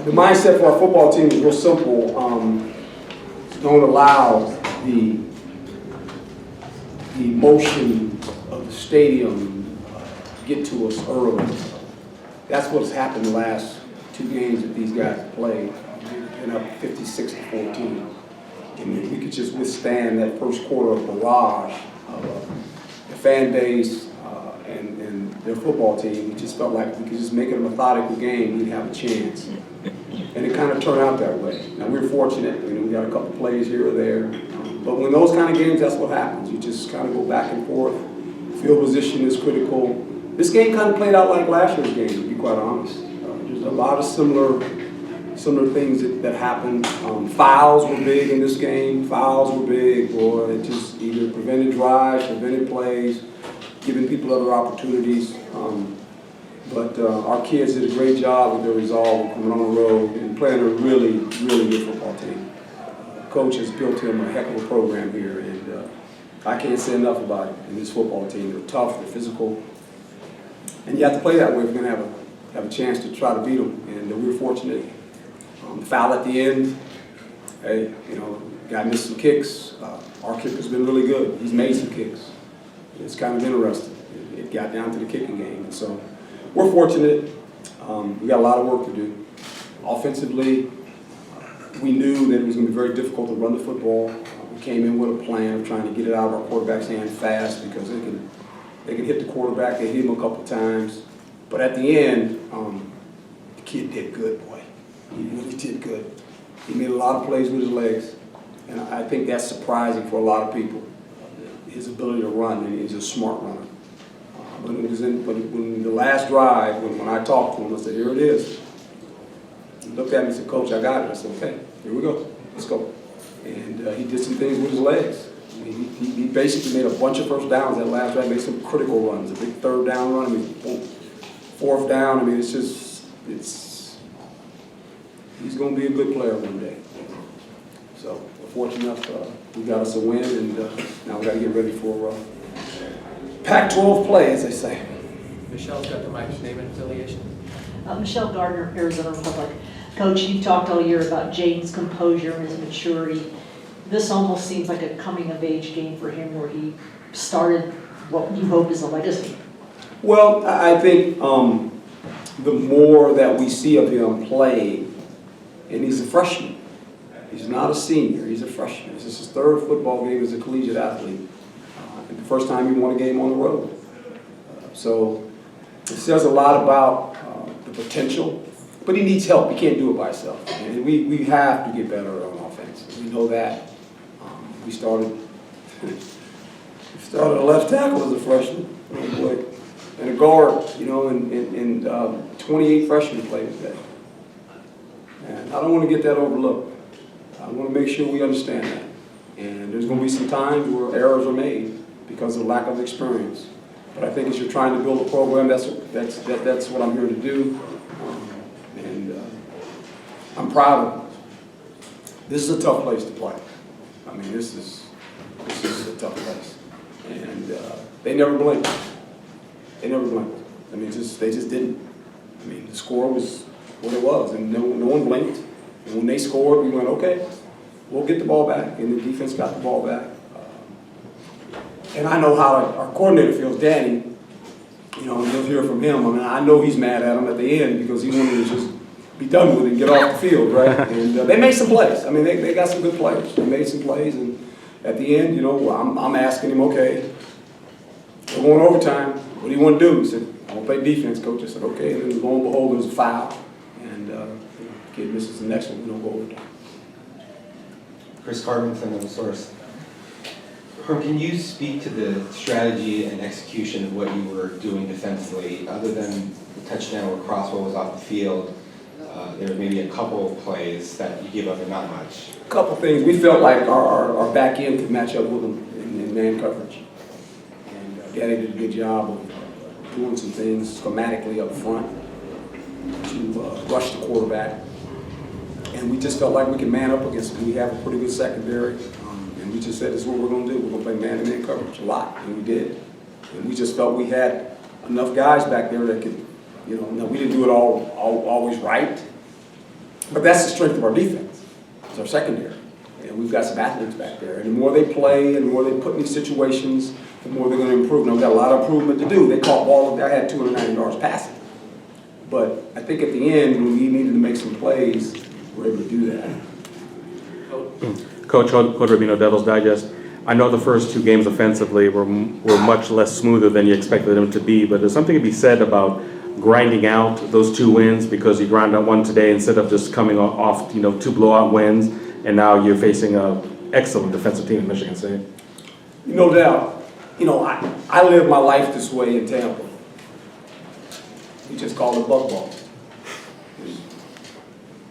The mindset for our football team is real simple. Don't allow the emotion of the stadium get to us early. That's what's happened the last two games that these guys have played. They've been up 56-14. And if we could just withstand that first quarter barrage of the fan base and their football team, we just felt like if we could just make it a methodical game, we'd have a chance. And it kind of turned out that way. Now, we were fortunate. We got a couple plays here or there. But when those kind of games, that's what happens. You just kind of go back and forth. Field position is critical. This game kind of played out like last year's game, to be quite honest. There's a lot of similar things that happened. Fouls were big in this game. Fouls were big, boy. It just either prevented drives, prevented plays, giving people other opportunities. But our kids did a great job with their resolve coming on the road and playing a really, really good football team. Coach has built him a heck of a program here, and I can't say enough about it. And this football team, they're tough, they're physical, and you have to play that way if you're going to have a chance to try to beat them. And we were fortunate. The foul at the end, hey, guy missed some kicks. Our kicker's been really good. He's made some kicks. It's kind of interesting. It got down to the kicking game, and so we're fortunate. We got a lot of work to do. Offensively, we knew that it was going to be very difficult to run the football. We came in with a plan of trying to get it out of our quarterback's hand fast because they can hit the quarterback. They hit him a couple times. But at the end, the kid did good, boy. He really did good. He made a lot of plays with his legs, and I think that's surprising for a lot of people, his ability to run, and he's a smart runner. But when the last drive, when I talked to him, I said, here it is. He looked at me and said, Coach, I got it. I said, okay, here we go. Let's go. And he did some things with his legs. I mean, he basically made a bunch of first downs that last drive, made some critical runs, a big third down run, I mean, fourth down. I mean, he's going to be a good player one day. So we're fortunate enough, we got us a win, and now we got to get ready for Pac-12 play, as they say. Michelle's got the mic. Name and affiliation. Michelle Gardner, Arizona Republic. Coach, you've talked all year about Jaden's composure and his maturity. This almost seems like a coming-of-age game for him where he started what you hope is a legacy. Well, I think the more that we see of him play, and he's a freshman. He's not a senior. He's a freshman. This is his third football game as a collegiate athlete. The first time he won a game on the road. So it says a lot about the potential, but he needs help. He can't do it by himself. And we have to get better on offense. We know that. We started a left tackle as a freshman, and a guard, and 28 freshmen played today. And I don't want to get that overlooked. I want to make sure we understand that. And there's going to be some times where errors are made because of lack of experience. But I think as you're trying to build a program, that's what I'm here to do. And I'm proud of it. This is a tough place to play. I mean, this is a tough place. And they never blinked. They never blinked. I mean, they just didn't. I mean, the score was what it was, and no one blinked. And when they scored, we went, okay, we'll get the ball back. And the defense got the ball back. And I know how our coordinator feels, Danny. And you'll hear from him. I mean, I know he's mad at him at the end because he wanted to just be done with it and get off the field, right? And they made some plays. I mean, they got some good players. They made some plays, and at the end, I'm asking him, okay, we're going overtime. What do you want to do? He said, I want to play defense, coach. I said, okay. And then lo and behold, there's a foul, and the kid misses the next one. We don't go overtime. Chris Carbington of the Source. Herm, can you speak to the strategy and execution of what you were doing defensively? Other than the touchdown where Crosswell was off the field, there were maybe a couple of plays that you give up and not much. A couple things. We felt like our back end could match up with them in man coverage. And Daddy did a good job of doing some things schematically up front to rush the quarterback. And we just felt like we could man up against them. We have a pretty good secondary. And we just said, this is what we're going to do. We're going to play man-to-man coverage a lot. And we did. And we just felt we had enough guys back there that could, now we didn't do it all always right. But that's the strength of our defense. It's our secondary. And we've got some athletes back there. And the more they play and the more they put in these situations, the more they're going to improve. Now, we've got a lot of improvement to do. They caught ball, I had 290 yards passing. But I think at the end, when we needed to make some plays, we're able to do that. Coach Rubino, Devil's Digest. I know the first two games offensively were much less smoother than you expected them to be, but there's something to be said about grinding out those two wins because you grind out one today instead of just coming off, two blowout wins, and now you're facing an excellent defensive team in Michigan State. No doubt. I live my life this way in Tampa. We just call it bug ball.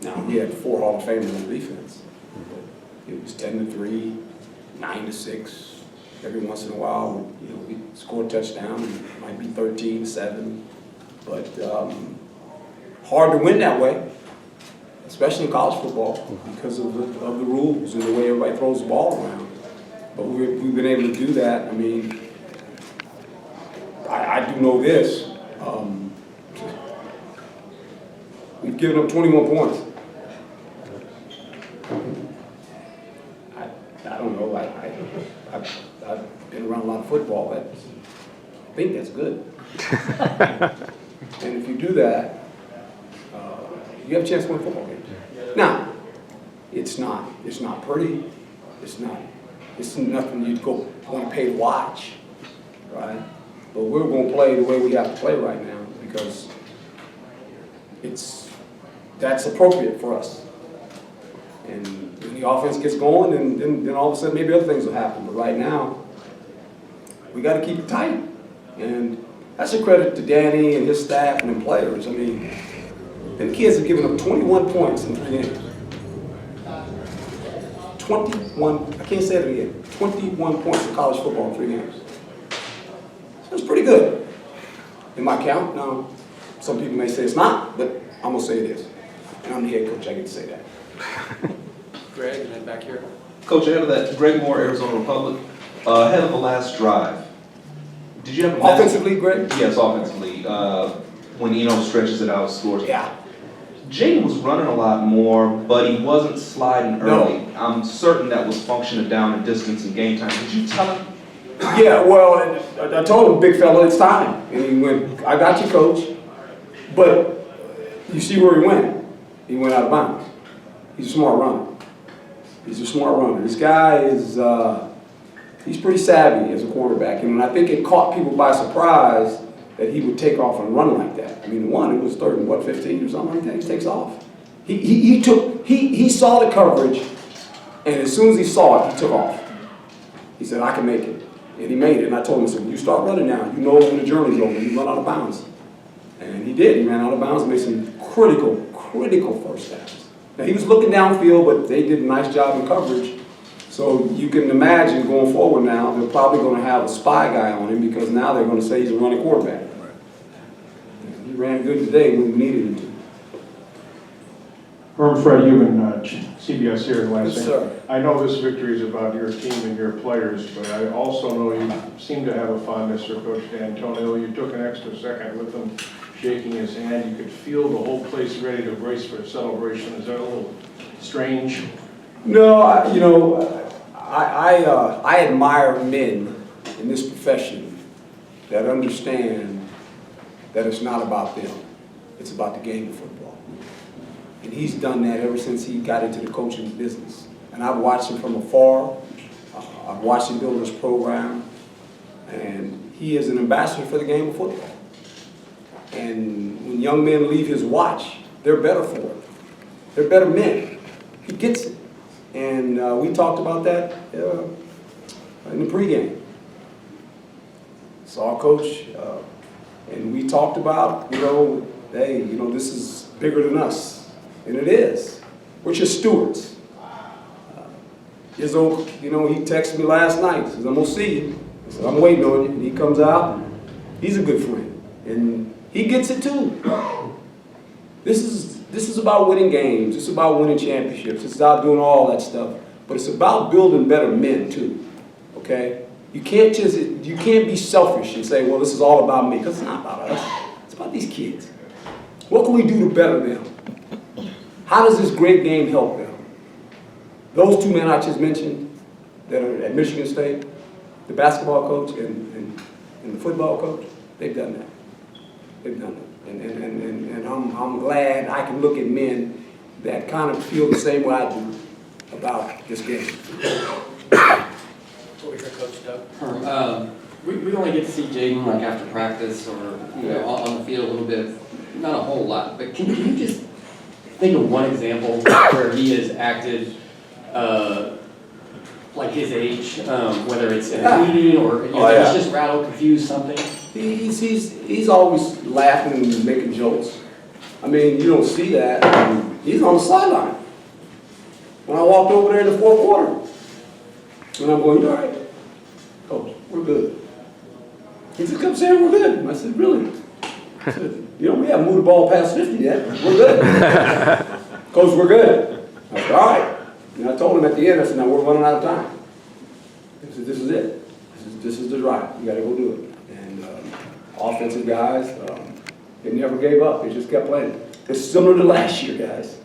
Now, we had 4 Hall of Famers on defense. It was 10-3, 9-6. Every once in a while, we score a touchdown. It might be 13-7. But hard to win that way, especially in college football, because of the rules and the way everybody throws the ball around. But we've been able to do that. I mean, I do know this. We've given up 21 points. I don't know. I've been around a lot of football. I think that's good. And if you do that, you have a chance to win football games. Now, it's not pretty. It's nothing you'd want to pay to watch, right? But we're going to play the way we have to play right now because that's appropriate for us. And when the offense gets going, then all of a sudden maybe other things will happen. But right now, we got to keep it tight. And that's a credit to Danny and his staff and the players. I mean, them kids have given up 21 points in 3 games. 21, I can't say it again, 21 points in college football in 3 games. That's pretty good. In my count, now, some people may say it's not, but I'm going to say it is. And I'm the head coach, I get to say that. Greg, and then back here. Coach, ahead of that, Greg Moore, Arizona Republic, ahead of the last drive, did you have a Offensively, Greg? Yes, offensively. When Eno stretches it out, scores. Yeah. Jaden was running a lot more, but he wasn't sliding early. No. I'm certain that was function of down and distance and game time. Did you tell him? Yeah, well, I told him, big fella, it's time. And he went, I got you, coach. But you see where he went? He went out of bounds. He's a smart runner. He's a smart runner. This guy is, he's pretty savvy as a quarterback. And I think it caught people by surprise that he would take off and run like that. I mean, it was 3rd and 15 or something like that. He takes off. He saw the coverage, and as soon as he saw it, he took off. He said, I can make it. And he made it. And I told him, I said, when you start running now, you know when the journey's over, you run out of bounds. And he did. He ran out of bounds and made some critical first downs. Now, he was looking downfield, but they did a nice job in coverage. So you can imagine going forward now, they're probably going to have a spy guy on him because now they're going to say he's a running quarterback. He ran good today when we needed him to. Herm, Fred, you've been CBS here in Lansing. Yes, sir. I know this victory is about your team and your players, but I also know you seem to have a fondness for Coach D'Antonio. You took an extra second with him, shaking his hand. You could feel the whole place ready to brace for a celebration. Is that a little strange? No, I admire men in this profession that understand that it's not about them. It's about the game of football. And he's done that ever since he got into the coaching business. And I've watched him from afar. I've watched him build his program. And he is an ambassador for the game of football. And when young men leave his watch, they're better for it. They're better men. He gets it. And we talked about that in the pregame. Saw Coach, and we talked about, hey, this is bigger than us. And it is. We're just stewards. He texted me last night. He says, I'm going to see you. I said, I'm waiting on you. And he comes out. He's a good friend. And he gets it too. This is about winning games. It's about winning championships. It's about doing all that stuff. But it's about building better men too. Okay? You can't be selfish and say, well, this is all about me. Because it's not about us. It's about these kids. What can we do to better them? How does this great game help them? Those two men I just mentioned that are at Michigan State, the basketball coach and the football coach, they've done that. They've done that. And I'm glad I can look at men that kind of feel the same way I do about this game. Over here, Coach Doug. Herm, we only get to see Jaden like after practice or on the field a little bit, not a whole lot. But can you just think of one example where he has acted like his age, whether it's in a meeting or he's just rattled, confused, something? He's always laughing and making jokes. I mean, you don't see that. I mean, he's on the sideline. When I walked over there in the fourth quarter, and I'm going, "You all right, Coach? We're good." He just kept saying, "We're good." And I said, "Really?" I said, "You know, we haven't moved the ball past 50 yet. We're good." "Coach, we're good." I said, "All right." And I told him at the end, I said, "Now we're running out of time." He said, "This is it. This is the drive. You got to go do it." And offensive guys, they never gave up. They just kept playing. It's similar to last year, guys.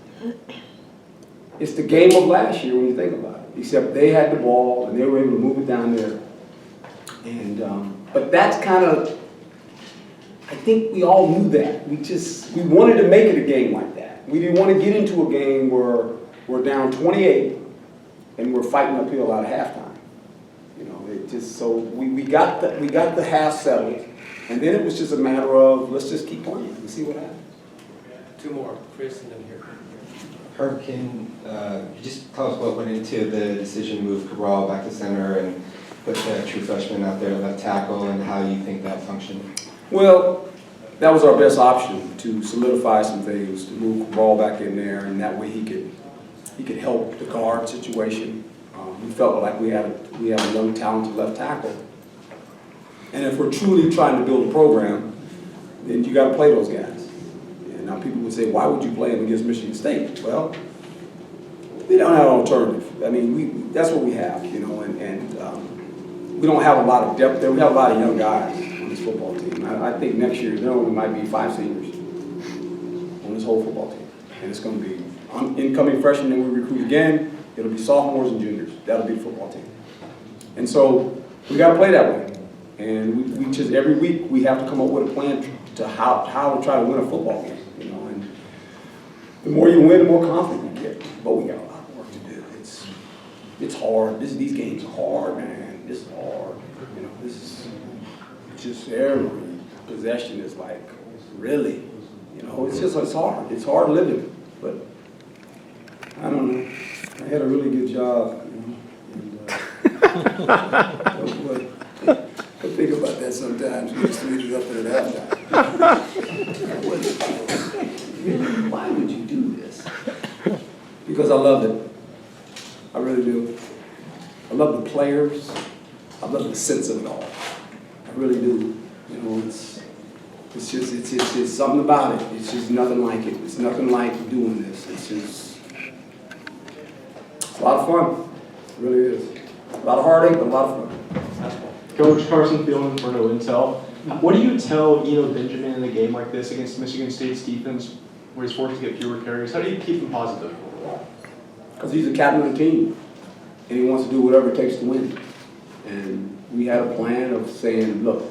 It's the game of last year when you think about it. Except they had the ball and they were able to move it down there. And but that's kind of, I think we all knew that. We wanted to make it a game like that. We didn't want to get into a game where we're down 28 and we're fighting uphill out of halftime. You know, it just so we got the half settled, and then it was just a matter of let's just keep playing and see what happens. Two more, Chris, and then here. Herm, can you just tell us what went into the decision to move Cabral back to center and put the true freshman out there left tackle, and how you think that functioned? Well, that was our best option to solidify some things, to move Cabral back in there, and that way he could help the guard situation. We felt like we had a young, talented left tackle, and if we're truly trying to build a program, then you got to play those guys. And now people would say, "Why would you play them against Michigan State?" Well, we don't have an alternative. I mean, that's what we have, you know, and we don't have a lot of depth there. We have a lot of young guys on this football team. I think next year there only might be 5 seniors on this whole football team, and it's going to be incoming freshmen, then we recruit again. It'll be sophomores and juniors. That'll be the football team. And so we got to play that way. And we just every week we have to come up with a plan to how to try to win a football game. You know, and the more you win, the more confident you get. But we got a lot of work to do. It's hard. These games are hard, man. This is hard. You know, this is just every possession is like really. You know, it's hard. It's hard living. But I don't know. I had a really good job, you know. And, I think about that sometimes. We used to leave it up there at halftime. Why would you do this? Because I love it. I really do. I love the players. I love the sense of it all. I really do. You know, it's just something about it. It's just nothing like it. It's nothing like doing this. It's a lot of fun. It really is. A lot of heartache, but a lot of fun. Coach Carson Fielding for No Intel. What do you tell Benjamin in a game like this against Michigan State's defense, where he's forced to get fewer carries? How do you keep him positive? Because he's the captain of the team, and he wants to do whatever it takes to win. And we had a plan of saying, look,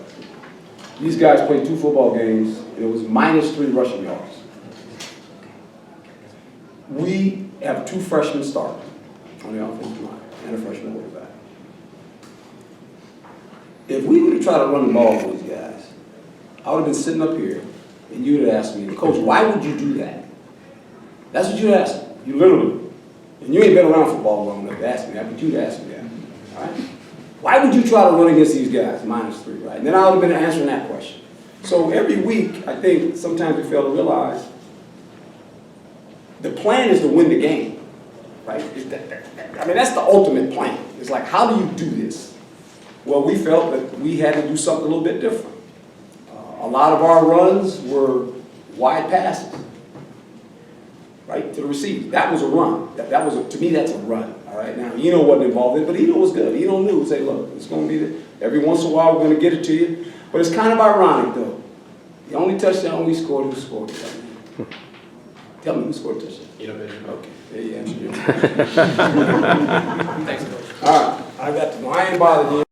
these guys played 2 football games, and it was -3 rushing yards. We have 2 freshmen starting on the offensive line and a freshman quarterback. If we would have tried to run the ball with these guys, I would have been sitting up here, and you would have asked me, "Coach, why would you do that?" That's what you'd ask me. You literally. And you ain't been around football long enough to ask me that, but you'd ask me that. All right? Why would you try to run against these guys, -3, right? And then I would have been answering that question. So every week, I think sometimes we fail to realize the plan is to win the game, right? I mean, that's the ultimate plan. It's like, how do you do this? Well, we felt that we had to do something a little bit different. A lot of our runs were wide passes, right, to the receiver. That was a run. That was to me, that's a run. All right. Now, Eno wasn't involved in it, but Eno was good. Eno knew. Say, look, it's going to be there. Every once in a while, we're going to get it to you. But it's kind of ironic, though. The only touchdown we scored, who scored it? Tell me who scored the touchdown. Benjamin. Okay, there you answer it. Thanks, Coach. All right, I ain't bothered you.